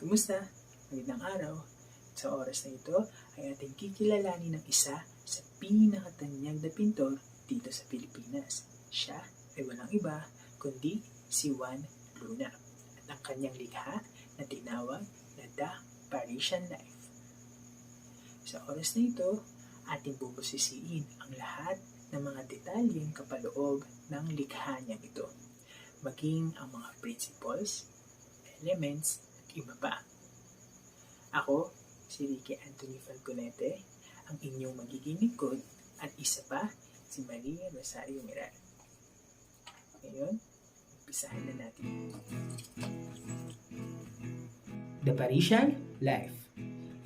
Kumusta? Magandang araw. Sa oras na ito ay ating kikilalanin ng isa sa pinakatanyag na pintor dito sa Pilipinas. Siya ay walang iba kundi si Juan at ang kanyang likha na tinawag na The Parisian Life. Sa oras na ito, ating bubusisiin ang lahat ng mga detalyeng kapaloob ng likha niyang ito, maging ang mga principles, elements, at iba pa. Ako, si Ricky Anthony Falconete, ang inyong magiging lingkod, at isa pa, si Maria Rosario Miral. Ngayon, umpisahan na natin. The Parisian Life.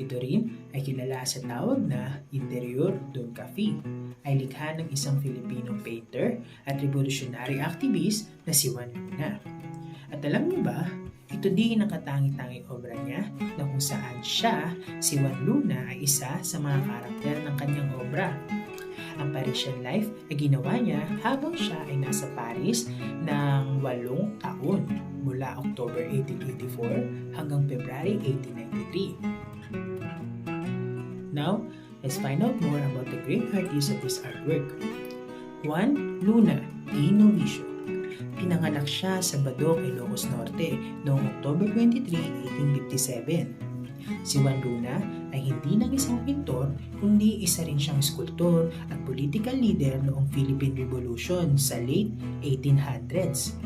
Ito rin ay kilala sa tawag na Interior d'un Café, ay likha ng isang Filipinong painter at revolutionary activist na si Juan. At alam niyo ba, ito din ang katangi-tanging obra niya na kung saan siya, si Juan, ay isa sa mga karakter ng kanyang obra. Ang Parisian Life ay ginawa niya habang siya ay nasa Paris ng 8 taon mula October 1884 hanggang February 1893. Now, let's find out more about the great artist of this artwork. Juan Luna y Novicio. Pinanganak siya sa Badok, Ilocos Norte noong October 23, 1857. Si Juan Luna ay hindi lang isang pintor, kundi isa rin siyang skulptor at political leader noong Philippine Revolution sa late 1800s.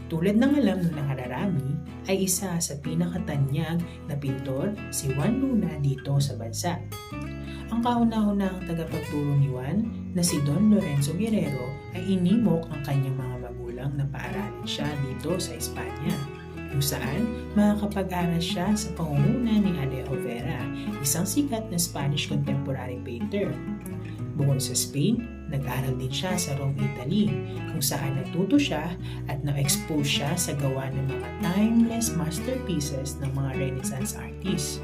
Tulad ng alam ng nakararami, ay isa sa pinakatanyag na pintor si Juan Luna dito sa bansa. Ang kauna-unahang tagapagturo ni Juan na si Don Lorenzo Guerrero ay inimok ang kanyang mga magulang na paaralin siya dito sa Espanya, kung saan makakapag-aral siya sa pangunguna ni Alejo Vera, isang sikat na Spanish contemporary painter. Bukod sa Spain, nag-aral din siya sa Rome, Italy, kung saan natuto siya at na-expose siya sa gawa ng mga timeless masterpieces ng mga Renaissance artists.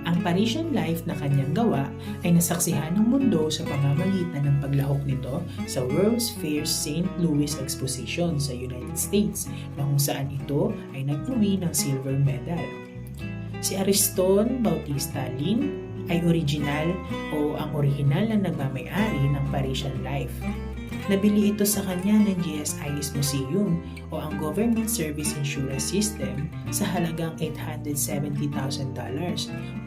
Ang Parisian Life na kanyang gawa ay nasaksihan ng mundo sa pamamagitan ng paglahok nito sa World's Fair St. Louis Exposition sa United States, na kung saan ito ay nag-uwi ng silver medal. Si Ariston Bautista Lin ay original ang orihinal na nagmamay-ari ng Parisian Life. Nabili ito sa kanya ng GSIS Museum o ang Government Service Insurance System sa halagang $870,000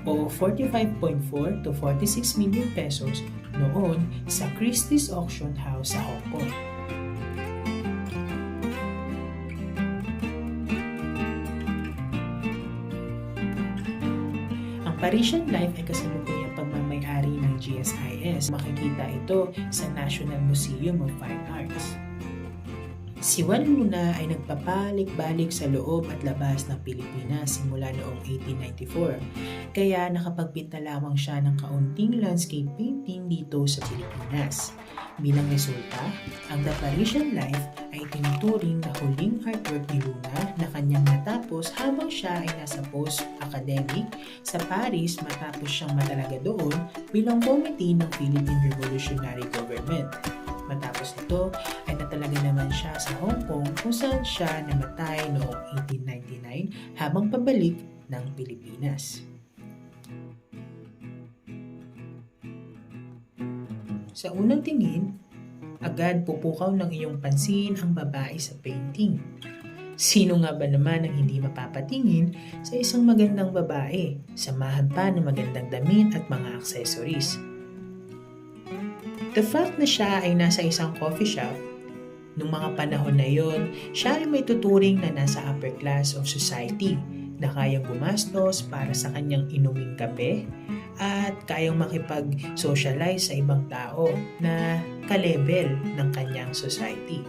o 45.4 to 46 million pesos noon sa Christie's Auction House sa Hong Kong. Parisian Life ay kasalukuyang pagmamay-ari ng GSIS. Makikita ito sa National Museum of Fine Arts. Si Juan Luna ay nagpapalik-balik sa loob at labas ng Pilipinas simula noong 1894, kaya nakapagbinta lamang siya ng kaunting landscape painting dito sa Pilipinas. Bilang resulta, ang The Parisian Life ay tinuturing na huling artwork ni Luna na kanyang natapos habang siya ay nasa post-academic sa Paris matapos siyang matalaga doon bilang committee ng Philippine Revolutionary Government. Matapos ito ay natalaga naman siya sa Hong Kong kung saan siya namatay noong 1899 habang pabalik ng Pilipinas. Sa unang tingin, agad pupukaw ng iyong pansin ang babae sa painting. Sino nga ba naman ang hindi mapapatingin sa isang magandang babae, samahan pa ng magandang damit at mga accessories? The fact na siya ay nasa isang coffee shop, nung mga panahon na yon, siya ay may tuturing na nasa upper class of society na kayang gumastos para sa kanyang inuming kape at kayang makipag-socialize sa ibang tao na ka-level ng kanyang society.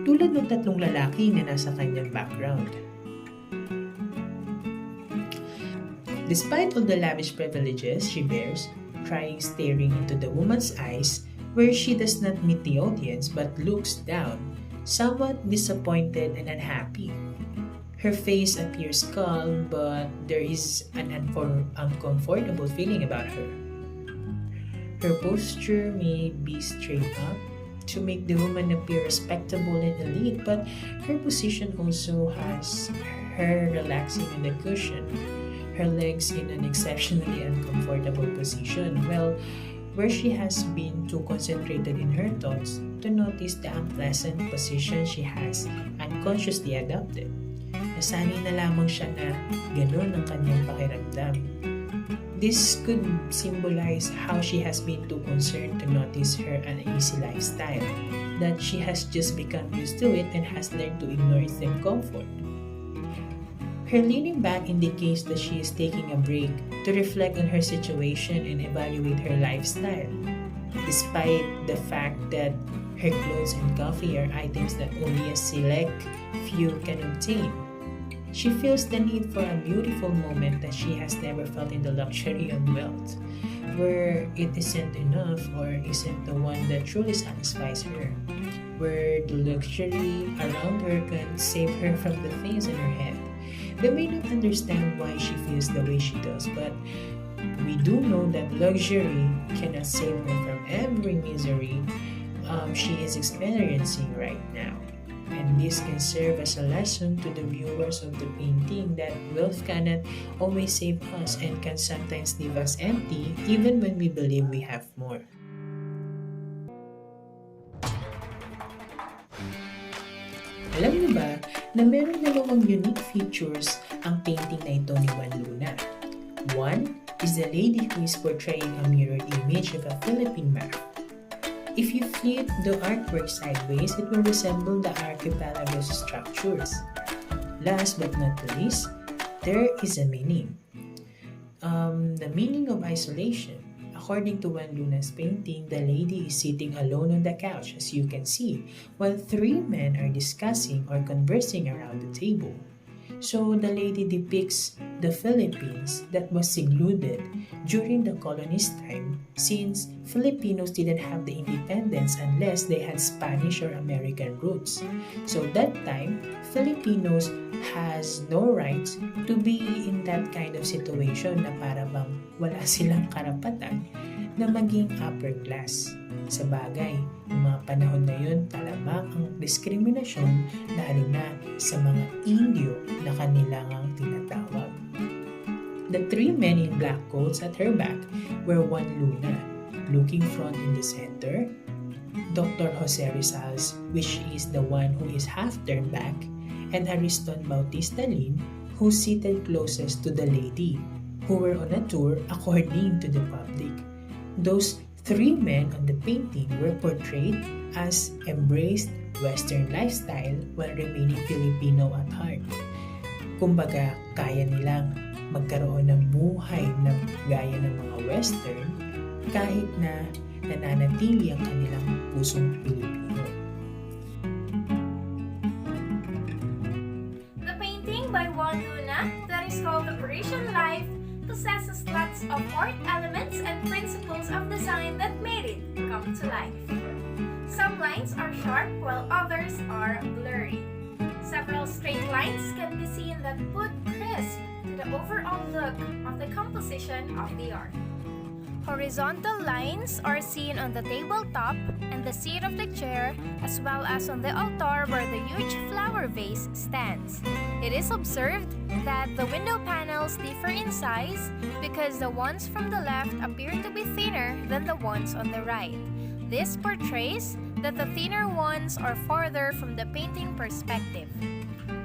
Tulad ng 3 lalaki na nasa kanyang background. Despite all the lavish privileges she bears, trying staring into the woman's eyes where she does not meet the audience but looks down, somewhat disappointed and unhappy. Her face appears calm, but there is an uncomfortable feeling about her. Her posture may be straight up to make the woman appear respectable and elite, but her position also has her relaxing on the cushion, her legs in an exceptionally uncomfortable position, well, where she has been too concentrated in her thoughts to notice the unpleasant position she has unconsciously adopted. Nasanay na lamang siya na ganun ang kanyang pakiramdam. This could symbolize how she has been too concerned to notice her uneasy lifestyle, that she has just become used to it and has learned to ignore its discomfort. Her leaning back indicates that she is taking a break to reflect on her situation and evaluate her lifestyle, despite the fact that her clothes and coffee are items that only a select few can obtain. She feels the need for a beautiful moment that she has never felt in the luxury of wealth, where it isn't enough or isn't the one that truly satisfies her, where the luxury around her can save her from the things in her head. They may not understand why she feels the way she does, but we do know that luxury cannot save her from every misery she is experiencing right now. And this can serve as a lesson to the viewers of the painting that wealth cannot always save us and can sometimes leave us empty even when we believe we have more. Alam niyo ba na meron dalawang unique features ang painting na ito ni Juan Luna? One is the lady who is portraying a mirrored image of a Philippine map. If you flip the artwork sideways, it will resemble the archipelago's structures. Last but not least, there is a meaning. The meaning of isolation. According to Juan Luna's painting, the lady is sitting alone on the couch, as you can see, while three men are discussing or conversing around the table. So the lady depicts the Philippines that was secluded during the colonist time, since Filipinos didn't have the independence unless they had Spanish or American roots. So that time, Filipinos has no rights to be in that kind of situation na para bang wala silang karapatan na maging upper class. Sa bagay, ng mga panahon na yun, talamak ang diskriminasyon lalo na sa mga Indio na kanilang tinatawag. The three men in black coats at her back were Juan Luna, looking front in the center, Dr. Jose Rizal's, which is the one who is half turned back, and Ariston Bautista Lin, who seated closest to the lady, who were on a tour according to the public. Those three men on the painting were portrayed as embraced Western lifestyle while remaining Filipino at heart. Kumbaga, kaya nilang magkaroon ng buhay na gaya ng mga Western kahit na nananatili ang kanilang pusong Pilipino. The painting by Juan Luna, that is called The Parisian Life, possesses lots of art elements and principles of design that made it come to life. Some lines are sharp while others are blurry. Several straight lines can be seen that put crisp to the overall look of the composition of the art. Horizontal lines are seen on the tabletop and the seat of the chair, as well as on the altar where the huge flower vase stands. It is observed that the window panels differ in size because the ones from the left appear to be thinner than the ones on the right. This portrays that the thinner ones are farther from the painting perspective.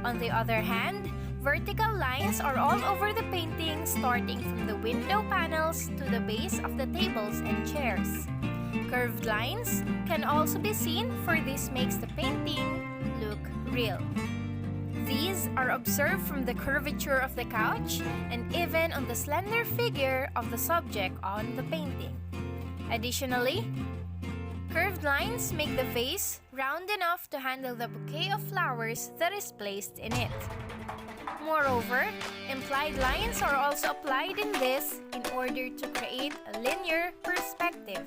On the other hand, vertical lines are all over the painting, starting from the window panels to the base of the tables and chairs. Curved lines can also be seen, for this makes the painting look real. These are observed from the curvature of the couch and even on the slender figure of the subject on the painting. Additionally, curved lines make the vase round enough to handle the bouquet of flowers that is placed in it. Moreover, implied lines are also applied in this in order to create a linear perspective.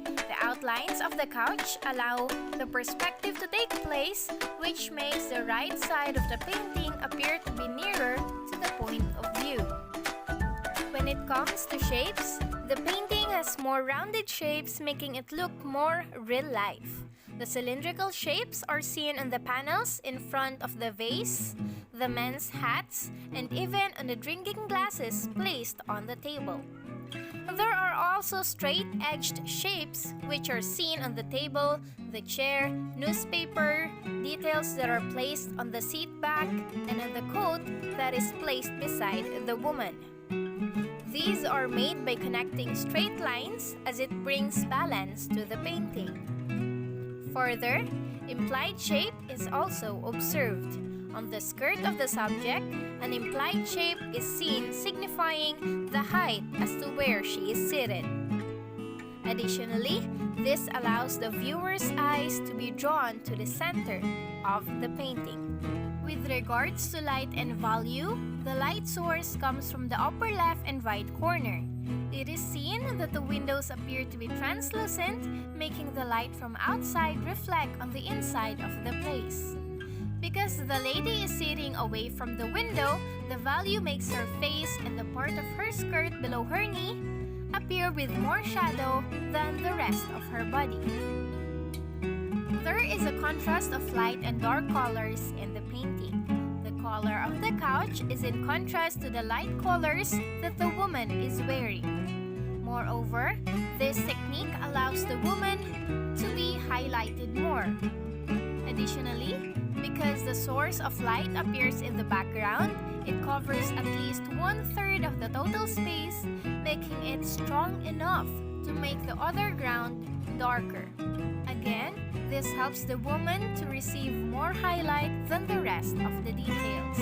The outlines of the couch allow the perspective to take place, which makes the right side of the painting appear to be nearer to the point of view. When it comes to shapes, the painting has more rounded shapes, making it look more real-life. The cylindrical shapes are seen on the panels in front of the vase. the men's hats, and even on the drinking glasses placed on the table. There are also straight-edged shapes which are seen on the table, the chair, newspaper, details that are placed on the seat back, and on the coat that is placed beside the woman. These are made by connecting straight lines as it brings balance to the painting. Further, implied shape is also observed. On the skirt of the subject, an implied shape is seen signifying the height as to where she is seated. Additionally, this allows the viewer's eyes to be drawn to the center of the painting. With regards to light and value, the light source comes from the upper left and right corner. It is seen that the windows appear to be translucent, making the light from outside reflect on the inside of the place. Because the lady is sitting away from the window, the value makes her face and the part of her skirt below her knee appear with more shadow than the rest of her body. There is a contrast of light and dark colors in the painting. The color of the couch is in contrast to the light colors that the woman is wearing. Moreover, this technique allows the woman to be highlighted more. Additionally, because the source of light appears in the background, it covers at least 1/3 of the total space, making it strong enough to make the other ground darker. Again, this helps the woman to receive more highlight than the rest of the details.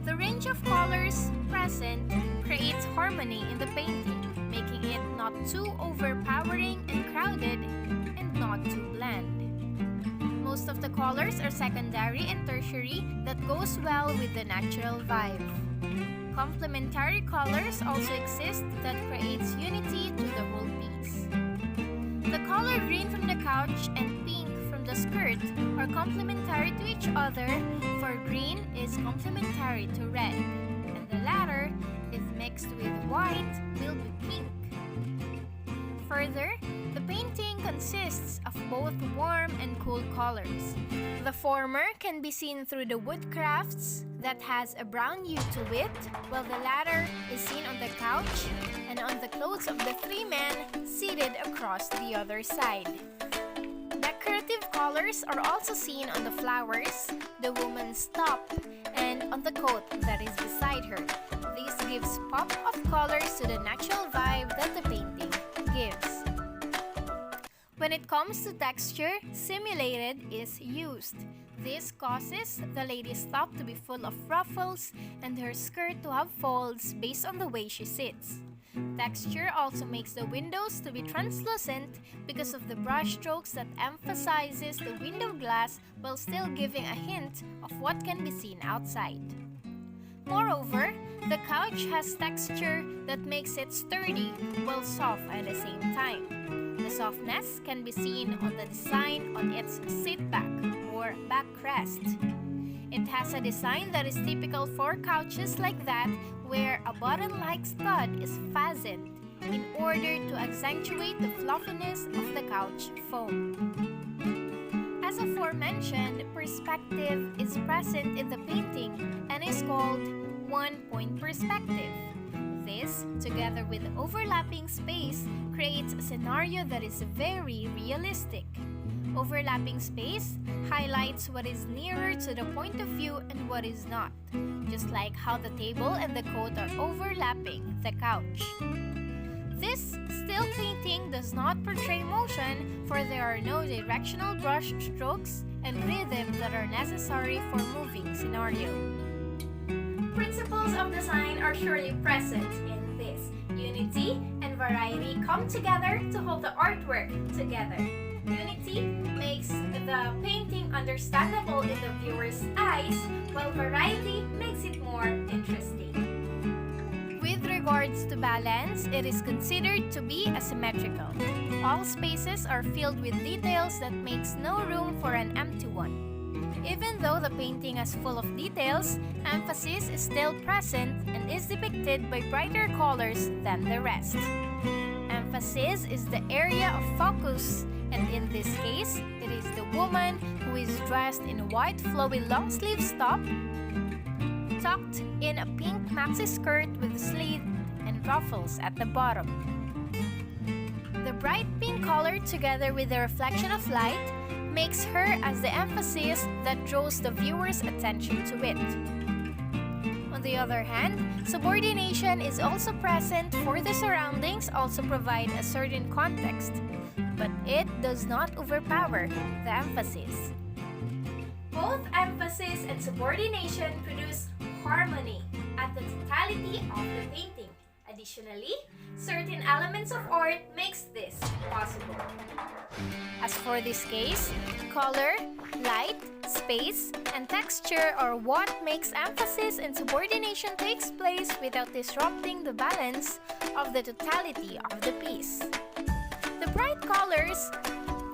The range of colors present creates harmony in the painting, making it not too overpowering and crowded and not too bland. Most of the colors are secondary and tertiary that goes well with the natural vibe. Complementary colors also exist that creates unity to the whole piece. The color green from the couch and pink from the skirt are complementary to each other, for green is complementary to red, and the latter, if mixed with white, will be pink. Further, the painting consists of both warm and cool colors. The former can be seen through the wood crafts that has a brown hue to it, while the latter is seen on the couch and on the clothes of the three men seated across the other side. Decorative colors are also seen on the flowers, the woman's top, and on the coat that is beside her. This gives pop of colors to the natural vibe that the painting gives. When it comes to texture, simulated is used. This causes the lady's top to be full of ruffles and her skirt to have folds based on the way she sits. Texture also makes the windows to be translucent because of the brush strokes that emphasizes the window glass while still giving a hint of what can be seen outside. Moreover, the couch has texture that makes it sturdy while soft at the same time. The softness can be seen on the design on its seat back or backrest. It has a design that is typical for couches like that, where a button-like stud is fastened in order to accentuate the fluffiness of the couch foam. As aforementioned, perspective is present in the painting and is called one-point perspective. This, together with overlapping space, creates a scenario that is very realistic. Overlapping space highlights what is nearer to the point of view and what is not, just like how the table and the coat are overlapping the couch. This still painting does not portray motion, for there are no directional brush strokes and rhythm that are necessary for moving scenario. Principles of design are surely present in this. Unity and variety come together to hold the artwork together. Unity makes the painting understandable in the viewer's eyes, while variety makes it more interesting. With regards to balance, it is considered to be asymmetrical. All spaces are filled with details that makes no room for an empty one. Even though the painting is full of details, emphasis is still present and is depicted by brighter colors than the rest. Emphasis is the area of focus And in this case, it is the woman who is dressed in white flowy long-sleeve top, tucked in a pink maxi skirt with slit and ruffles at the bottom. The bright pink color together with the reflection of light makes her as the emphasis that draws the viewer's attention to it. On the other hand, subordination is also present, for the surroundings also provide a certain context, but it does not overpower the emphasis. Both emphasis and subordination produce harmony at the totality of the painting. Additionally, certain elements of art makes this possible. As for this case, color, light, space, and texture are what makes emphasis and subordination takes place without disrupting the balance of the totality of the piece. The bright colors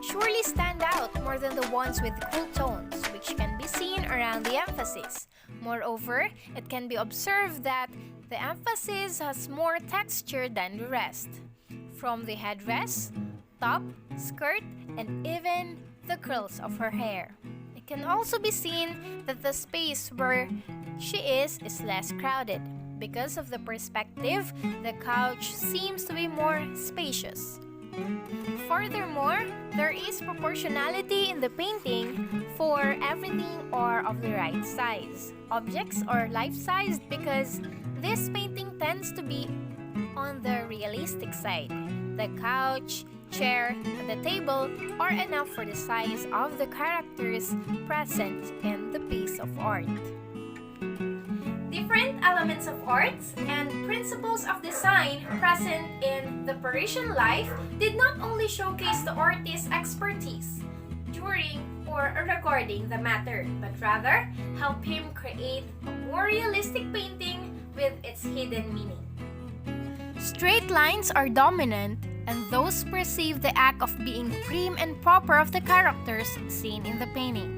surely stand out more than the ones with cool tones, which can be seen around the emphasis. Moreover, it can be observed that the emphasis has more texture than the rest, from the headdress, top, skirt, and even the curls of her hair. It can also be seen that the space where she is less crowded. Because of the perspective, the couch seems to be more spacious. Furthermore, there is proportionality in the painting, for everything are of the right size. Objects are life-sized because this painting tends to be on the realistic side. The couch, chair, and the table are enough for the size of the characters present in the piece of art. Different elements of arts and principles of design present in the Parisian life did not only showcase the artist's expertise during or regarding the matter, but rather help him create a more realistic painting with its hidden meaning. Straight lines are dominant, and those perceive the act of being prim and proper of the characters seen in the painting.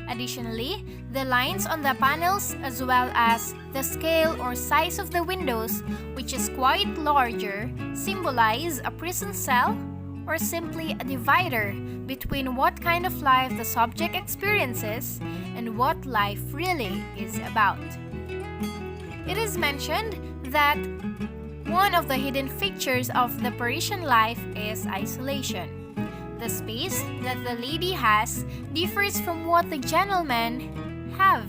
Additionally, the lines on the panels as well as the scale or size of the windows, which is quite larger, symbolize a prison cell or simply a divider between what kind of life the subject experiences and what life really is about. It is mentioned that one of the hidden features of the Parisian life is isolation. The space that the lady has differs from what the gentlemen have.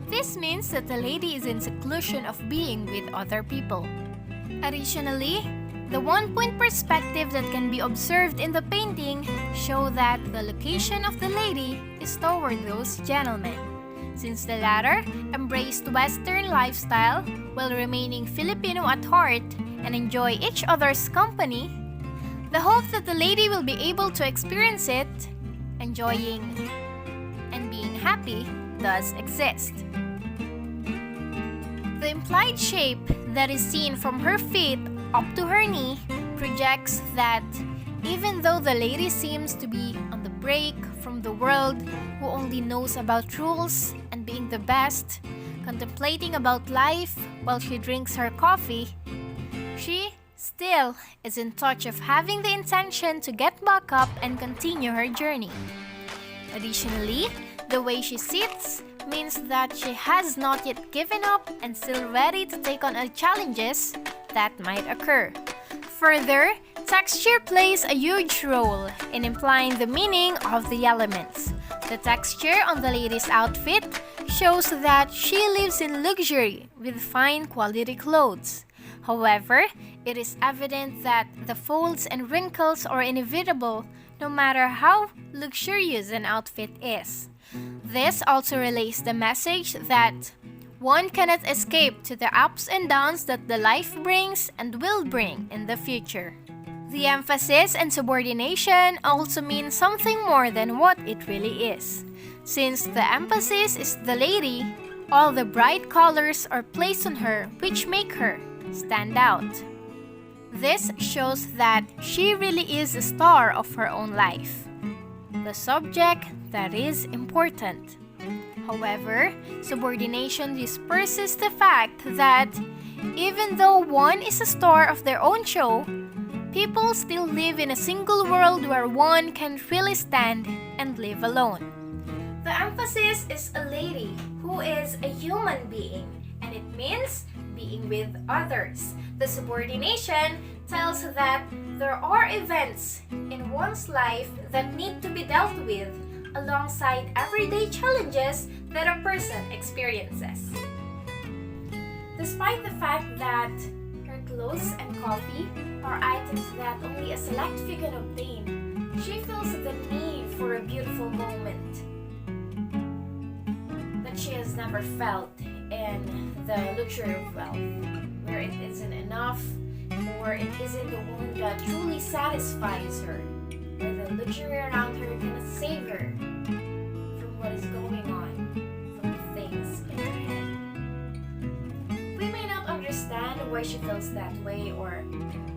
This means that the lady is in seclusion of being with other people. Additionally, the one-point perspective that can be observed in the painting show that the location of the lady is toward those gentlemen. Since the latter embraced Western lifestyle while remaining Filipino at heart and enjoy each other's company, the hope that the lady will be able to experience it, enjoying and being happy, does exist. The implied shape that is seen from her feet up to her knee projects that even though the lady seems to be on the break from the world, who only knows about rules and being the best, contemplating about life while she drinks her coffee, she still is in touch of having the intention to get back up and continue her journey. Additionally, the way she sits means that she has not yet given up and still ready to take on challenges that might occur. Further, texture plays a huge role in implying the meaning of the elements. The texture on the lady's outfit shows that she lives in luxury with fine quality clothes. However, it is evident that the folds and wrinkles are inevitable no matter how luxurious an outfit is. This also relays the message that one cannot escape to the ups and downs that the life brings and will bring in the future. The emphasis and subordination also mean something more than what it really is. Since the emphasis is the lady, all the bright colors are placed on her which make her stand out. This shows that she really is a star of her own life, the subject that is important. However, subordination disperses the fact that even though one is a star of their own show, People still live in a single world where one can really stand and live alone. The emphasis is a lady who is a human being, and it means being with others. The subordination tells that there are events in one's life that need to be dealt with alongside everyday challenges that a person experiences. Despite the fact that her clothes and coffee are items that only a select few can obtain, she feels the need for a beautiful moment that she has never felt in the luxury of wealth, where it isn't enough or it isn't the one that truly satisfies her, where the luxury around her cannot save her from what is going on, from the things in her head. We may not understand why she feels that way or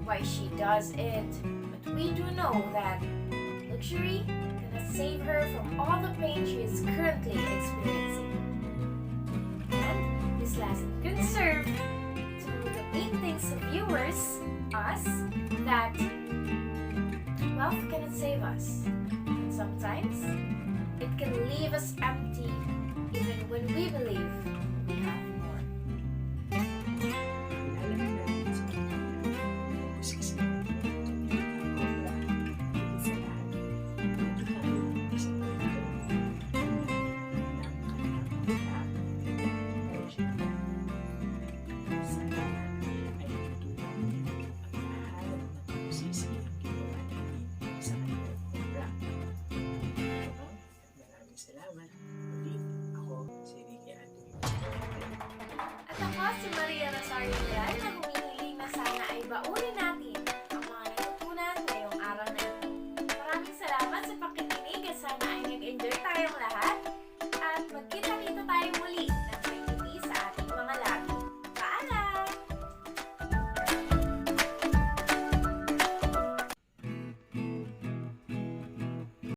why she does it, but we do know that luxury cannot save her from all the pain she is currently experiencing. And this lesson could serve to the painting's viewers, us, that wealth cannot save us. And sometimes it can leave us empty even when we believe we have more. Salamat. Ulit, ako si Ricky Anthony. At ako si Maria Rosario Real na humihiling na sana ay baunin natin